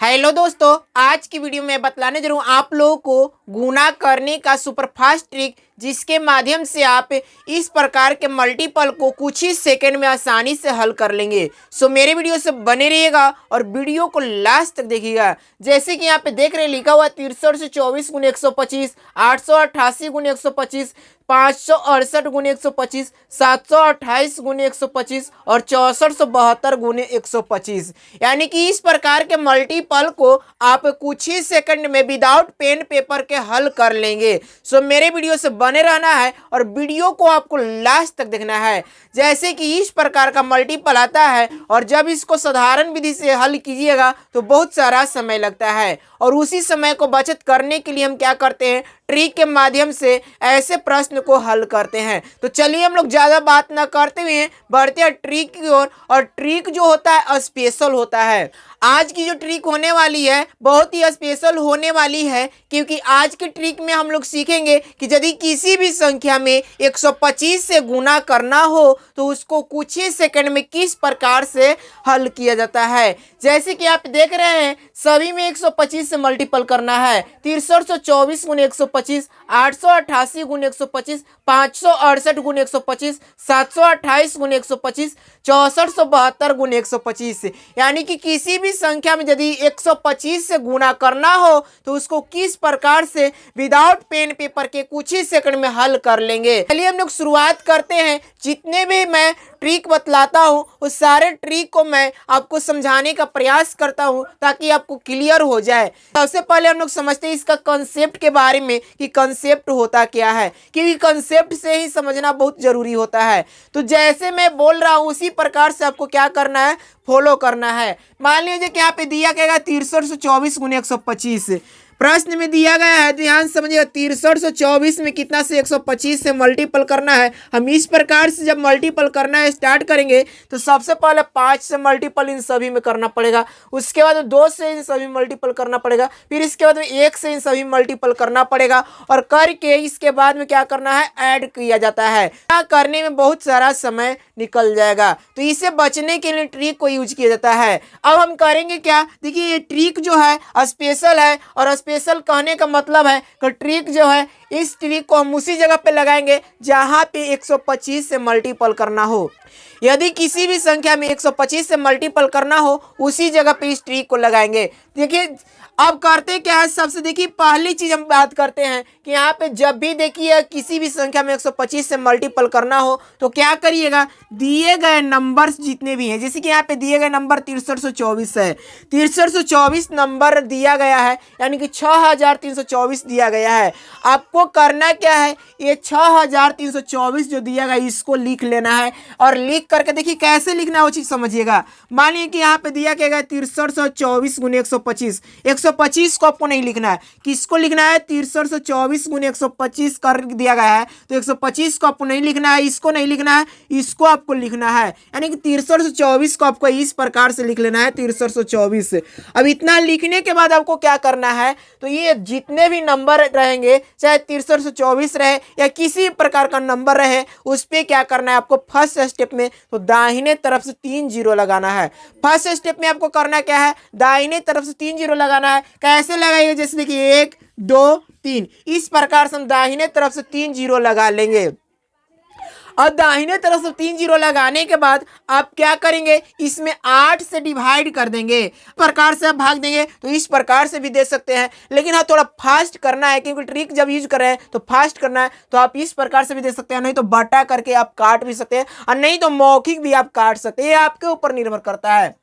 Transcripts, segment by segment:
Hello दोस्तों, आज की वीडियो में बतलाने जा रहा हूँ आप लोगों को गुना करने का सुपरफास्ट ट्रिक, जिसके माध्यम से आप इस प्रकार के मल्टीपल को कुछ ही सेकंड में आसानी से हल कर लेंगे। सो मेरे वीडियो से बने रहिएगा और वीडियो को लास्ट तक देखिएगा। जैसे कि यहाँ पे देख रहे हैं लिखा हुआ 6324 गुणे 125, 888 गुणे 125, 568 गुणे 125, 728 गुणे 125 और 6472 गुणे 125। यानी कि इस प्रकार के मल्टीपल को आप कुछ ही सेकंड में विदाउट पेन पेपर के हल कर लेंगे। सो मेरे वीडियो से बने रहना है और वीडियो को आपको लास्ट तक देखना है। जैसे कि इस प्रकार का मल्टीपल आता है और जब इसको साधारण विधि से हल कीजिएगा तो बहुत सारा समय लगता है, और उसी समय को बचत करने के लिए हम क्या करते हैं, ट्रिक के माध्यम से ऐसे प्रश्न को हल करते हैं। तो चलिए हम लोग ज़्यादा बात ना करते हुए बढ़ते हैं ट्रिक की ओर। और ट्रिक जो होता है स्पेशल होता है। आज की जो ट्रिक होने वाली है बहुत ही स्पेशल होने वाली है, क्योंकि आज के ट्रिक में हम लोग सीखेंगे कि यदि किसी भी संख्या में 125 से गुना करना हो तो उसको कुछ ही सेकंड में किस प्रकार से हल किया जाता है। जैसे कि आप देख रहे हैं सभी में 125 से मल्टीपल करना है। 6324 गुणे 125, 888 गुणे 125, 568 गुणे 125, 728 गुणे 125, 6472 गुणे 125। यानी कि किसी भी संख्या में यदि 125 से गुना करना हो तो उसको किस प्रकार से विदाउट पेन पेपर के कुछ ही सेकंड में हल कर लेंगे। चलिए हम लोग शुरुआत करते हैं। जितने भी मैं ट्रिक बतलाता हूँ उस सारे ट्रिक को मैं आपको समझाने का प्रयास करता हूँ ताकि आपको क्लियर हो जाए। सबसे पहले हम लोग समझते हैं इसका कंसेप्ट के बारे में कि कंसेप्ट होता क्या है, क्योंकि कंसेप्ट से ही समझना बहुत जरूरी होता है। तो जैसे मैं बोल रहा हूँ उसी प्रकार से आपको क्या करना है, फॉलो करना है। मान लीजिए कि यहाँ पे दिया क्या 6324 गुणे 125 प्रश्न में दिया गया है। ध्यान समझिएगा, 6324 में कितना से 125 से मल्टीपल करना है। हम इस प्रकार से जब मल्टीपल करना है स्टार्ट करेंगे तो सबसे पहले 5 से मल्टीपल इन सभी में करना पड़ेगा, उसके बाद 2 से इन सभी मल्टीपल करना पड़ेगा, फिर इसके बाद में 1 से इन सभी मल्टीपल करना पड़ेगा, और करके इसके बाद में क्या करना है, ऐड किया जाता है। क्या करने में बहुत सारा समय निकल जाएगा, तो इसे बचने के लिए ट्रिक को यूज किया जाता है। अब हम करेंगे क्या, देखिए ये ट्रिक जो है स्पेशल है, और स्पेशल कहने का मतलब है कि ट्रिक जो है इस ट्रिक को हम उसी जगह पे लगाएंगे जहां पे 125 से मल्टीपल करना हो। यदि किसी भी संख्या में 125 से मल्टीपल करना हो उसी जगह पे इस ट्रिक को लगाएंगे। देखिए अब करते क्या है, सबसे देखिए पहली चीज हम बात करते हैं कि यहाँ पे जब भी देखिए किसी भी संख्या में 125 से मल्टीपल करना हो तो क्या करिएगा, दिए गए नंबर्स जितने भी हैं, जैसे कि यहाँ पे दिए गए नंबर 6324 है, 6324 नंबर दिया गया है, यानी कि 6324 दिया गया है। आपको करना क्या है, ये 6324 जो दिया गया इसको लिख लेना है, और लिख करके देखिए कैसे लिखना है वो चीज समझिएगा। मान लीजिए कि यहाँ पे दिया क्या गया 6324 गुणे 125, 125 को आपको नहीं लिखना है, किसको लिखना है, 6324 गुणे 125 कर दिया गया है तो 125 को आपको नहीं लिखना है, इसको नहीं लिखना है, इसको आपको लिखना है। यानी कि 6324 को आपको इस प्रकार से लिख लेना है, 6324। अब इतना लिखने के बाद आपको क्या करना है, तो ये जितने भी नंबर रहेंगे चाहे 6324 रहे या किसी प्रकार का नंबर रहे, उस पर क्या करना है आपको, फर्स्ट स्टेप में तो दाहिने तरफ से 3 जीरो लगाना है। फर्स्ट स्टेप में आपको करना क्या है, दाहिने तरफ से 3 जीरो लगाना है। कैसे लगाइए, जैसे देखिए 1 2 3 इस प्रकार से हम दाहिने तरफ से 3 जीरो लगा लेंगे। और दाहिने तरफ से 3 जीरो लगाने के बाद आप क्या करेंगे, इसमें 8 से डिवाइड कर देंगे। प्रकार से आप भाग देंगे तो इस प्रकार से भी दे सकते हैं, लेकिन हाँ थोड़ा फास्ट करना है क्योंकि ट्रिक जब यूज कर रहे हैं तो फास्ट करना है, तो आप इस प्रकार से भी दे सकते हैं, नहीं तो बटा करके आप काट भी सकते हैं, और नहीं तो मौखिक भी आप काट सकते हैं, ये आपके ऊपर निर्भर करता है।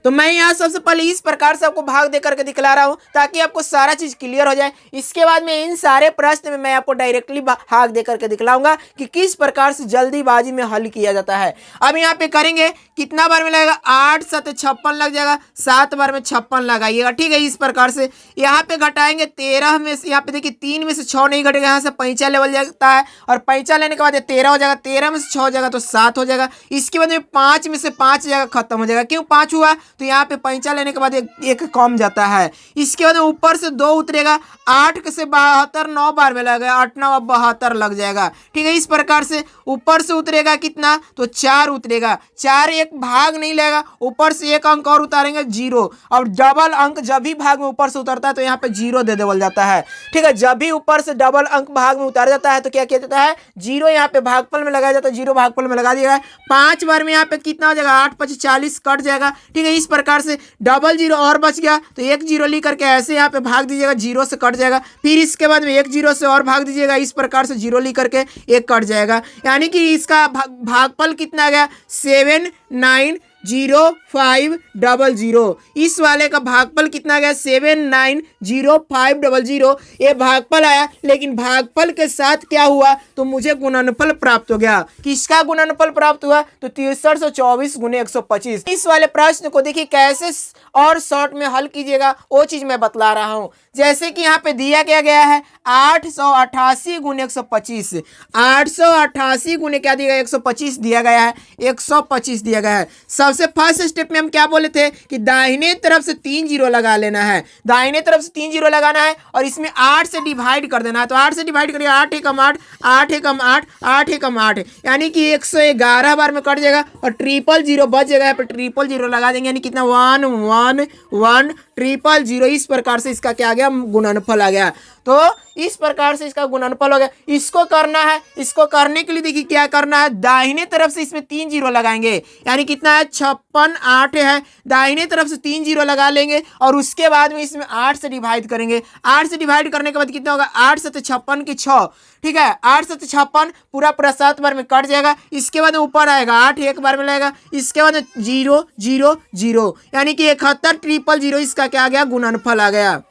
तो मैं यहाँ सबसे पहले इस प्रकार से आपको भाग दे करके दिखला रहा हूँ ताकि आपको सारा चीज क्लियर हो जाए। इसके बाद में इन सारे प्रश्न में मैं आपको डायरेक्टली भाग दे करके दिखलाऊंगा कि किस प्रकार से जल्दीबाजी में हल किया जाता है। अब यहाँ पे करेंगे, कितना बार में लगेगा, 8 7 56 लग जाएगा, 7 बार में 56 लगाइएगा, ठीक है। इस प्रकार से यहाँ पे घटाएंगे 13 में से, यहाँ पे देखिए 3 में से 6 नहीं घटेगा, यहाँ से पैंचा लेवल जाता है, और पैंचा लेने के बाद 13 हो जाएगा, 13 में से 6 हो जाएगा तो 7 हो जाएगा। इसके बाद में 5 में से 5 जाएगा, खत्म हो जाएगा। क्यों 5 हुआ, तो यहाँ पे पैंचा लेने के बाद एक कम जाता है। इसके बाद ऊपर से 2 उतरेगा, 8 से 72 9 बार में लगेगा, 8 9 72 लग जाएगा, ठीक है। इस प्रकार से ऊपर से उतरेगा कितना, तो 4 उतरेगा, 4 एक भाग नहीं लगेगा, ऊपर से एक अंक और उतारेंगे जीरो। और डबल अंक जब भी भाग में ऊपर से उतरता है तो यहाँ पे जीरो दे देवल जाता है। ठीक है, जब भी ऊपर से डबल अंक भाग में उतारा जाता है तो क्या किया जाता है, जीरो यहाँ पे भागफल में लगाया जाता है, जीरो भागफल में लगा दिया है। 5 बार में यहाँ पे कितना हो जाएगा, 8 5 40 कट जाएगा। ठीक है, इस प्रकार से डबल जीरो और बच गया तो एक जीरो लिख करके ऐसे यहाँ पे भाग दीजिएगा, जीरो से कट जाएगा। फिर इसके बाद में एक जीरो से और भाग दीजिएगा, इस प्रकार से जीरो लिख करके एक कट जाएगा। यानी कि इसका भागफल कितना आ गया, 7900500। इस वाले का भागफल कितना गया, 7900500। ये भागफल आया, लेकिन भागफल के साथ क्या हुआ तो मुझे गुणनफल प्राप्त हो गया। किसका गुणनफल प्राप्त हुआ तो 6324 गुने 125। इस वाले प्रश्न को देखिए कैसे और शॉर्ट में हल कीजिएगा वो चीज मैं बतला रहा हूं। जैसे कि यहाँ पे दिया क्या गया है, 888 गुने 125। 888 गुने क्या दिया गया, 125 दिया गया है, 125 दिया गया है। सबसे फर्स्ट स्टेप में हम क्या बोले थे कि दाहिने तरफ से 3 जीरो लगा लेना है, दाहिने तरफ से 3 जीरो लगाना है और इसमें 8 से डिवाइड कर देना है। तो 8 से डिवाइड करिए, 8 एकम 8, 8 एकम 8, 8 एकम 8, यानी कि 111 बार में कट जाएगा और ट्रिपल जीरो बच जाएगा। यहाँ पे ट्रिपल जीरो लगा देंगे, यानी कितना 1 1 1 ट्रिपल जीरो। इस प्रकार से इसका क्या आ गया, गुणनफल आ गया। तो इस प्रकार से इसका गुणनफल हो गया। इसको करना है, इसको करने के लिए देखिए क्या करना है, दाहिने तरफ से इसमें 3 जीरो लगाएंगे, यानी कितना है 56 8 है, दाहिने तरफ से 3 जीरो लगा लेंगे और उसके बाद में इसमें 8 से डिवाइड करेंगे। 8 से डिवाइड करने के बाद कितना होगा, 8 7 56 की 6। ठीक है, 8 7 56 पूरा 7 बार में कट जाएगा। इसके बाद ऊपर आएगा 8 एक बार में लगेगा, इसके बाद 0 0 0, यानी कि 71 ट्रिपल जीरो। इसका क्या आ गया, गुणनफल आ गया।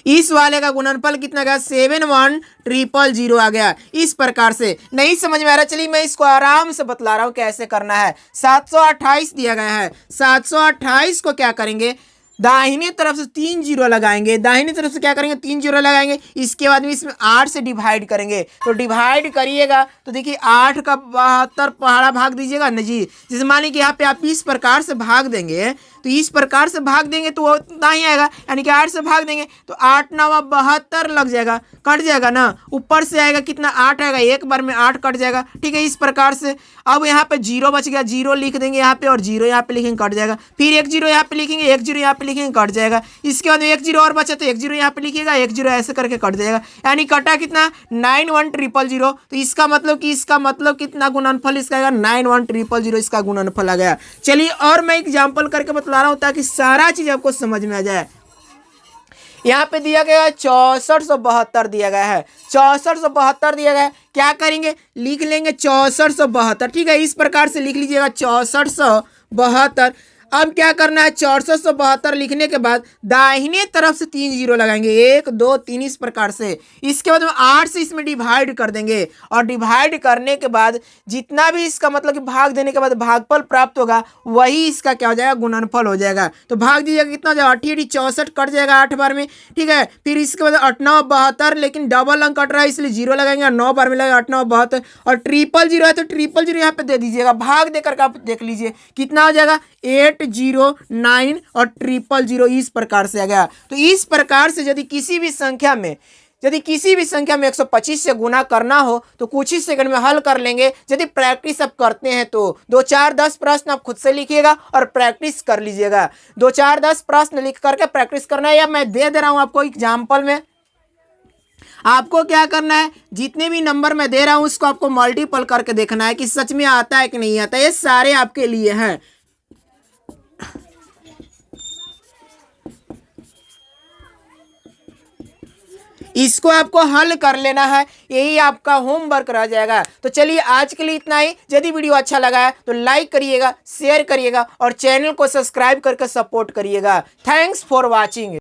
इस वाले का गुणनफल कितना गया, 71000 आ गया। इस प्रकार से नहीं समझ में आ रहा, चलिए मैं इसको आराम से बतला रहा हूं कैसे करना है। 728 दिया गया है, 728 को क्या करेंगे, दाहिने तरफ से 3 जीरो लगाएंगे, दाहिने तरफ से क्या करेंगे, 3 जीरो लगाएंगे। इसके बाद में इसमें 8 से डिवाइड करेंगे। तो डिवाइड करिएगा तो देखिए 8 का 72 पहाड़ा भाग दीजिएगा ना जी। जैसे मान लीजिए कि यहाँ पे आप इस प्रकार से भाग देंगे, तो इस प्रकार से भाग देंगे तो वो उतना ही आएगा, यानी कि 8 से भाग देंगे तो 8 9 72 लग जाएगा, कट जाएगा ना। ऊपर से आएगा कितना, 8 आएगा, एक बार में 8 कट जाएगा। ठीक है, इस प्रकार से अब यहाँ पे जीरो बच गया, जीरो लिख देंगे यहाँ पे और जीरो यहाँ पे लिखेंगे, कट जाएगा। फिर एक जीरो यहाँ पे लिखेंगे, एक जीरो यहाँ पे लिखेंगे, कट जाएगा। इसके बाद एक जीरो और बचा तो एक जीरो यहाँ पे लिखिएगा, एक जीरो ऐसे करके कट जाएगा, यानी कटा कितना 91000। तो इसका मतलब कि इसका मतलब कितना गुणनफल इसका आएगा, 91000 इसका गुणनफल आ गया। चलिए और मैं एग्जाम्पल करके बतला रहा हूँ ताकि सारा चीज आपको समझ में आ जाए। यहाँ पे दिया गया है 6472 दिया गया है, 6472 दिया गया है। क्या करेंगे, लिख लेंगे 6472। ठीक है, इस प्रकार से लिख लीजिएगा 6472। अब क्या करना है, 6472 लिखने के बाद दाहिने तरफ से 3 जीरो लगाएंगे, 1 2 3 इस प्रकार से। इसके बाद 8 से इसमें डिवाइड कर देंगे और डिवाइड करने के बाद जितना भी इसका मतलब कि भाग देने के बाद भागफल प्राप्त होगा वही इसका क्या हो जाएगा, गुणनफल हो जाएगा। तो भाग दीजिएगा, कितना हो जाएगा, 8 64 कट जाएगा 8 बार में। ठीक है, फिर इसके बाद 8 9 72, लेकिन डबल अंक कट रहा है इसलिए जीरो लगाएंगे, 9 बार में लगेगा 8 9 72 और ट्रिपल जीरो है तो ट्रिपल जीरो यहाँ पे दे दीजिएगा, भाग देकर के आप देख लीजिए कितना हो जाएगा, 809 और ट्रिपल जीरो। इस प्रकार से आ गया। तो इस प्रकार से यदि किसी भी संख्या में 125 से गुना करना हो तो कुछ ही सेकंड में हल कर लेंगे। यदि प्रैक्टिस आप करते हैं तो 2 4 10 प्रश्न आप खुद से लिखिएगा और प्रैक्टिस कर लीजिएगा। 2 4 10 प्रश्न लिख करके प्रैक्टिस करना है, या मैं दे रहा हूं आपको एग्जाम्पल में। आपको क्या करना है, जितने भी नंबर मैं दे रहा हूं उसको आपको मल्टीपल करके देखना है कि सच में आता है कि नहीं आता। ये सारे आपके लिए हैं। इसको आपको हल कर लेना है, यही आपका होमवर्क रह जाएगा। तो चलिए आज के लिए इतना ही। यदि वीडियो अच्छा लगा है तो लाइक करिएगा, शेयर करिएगा और चैनल को सब्सक्राइब करके सपोर्ट करिएगा। Thanks for watching.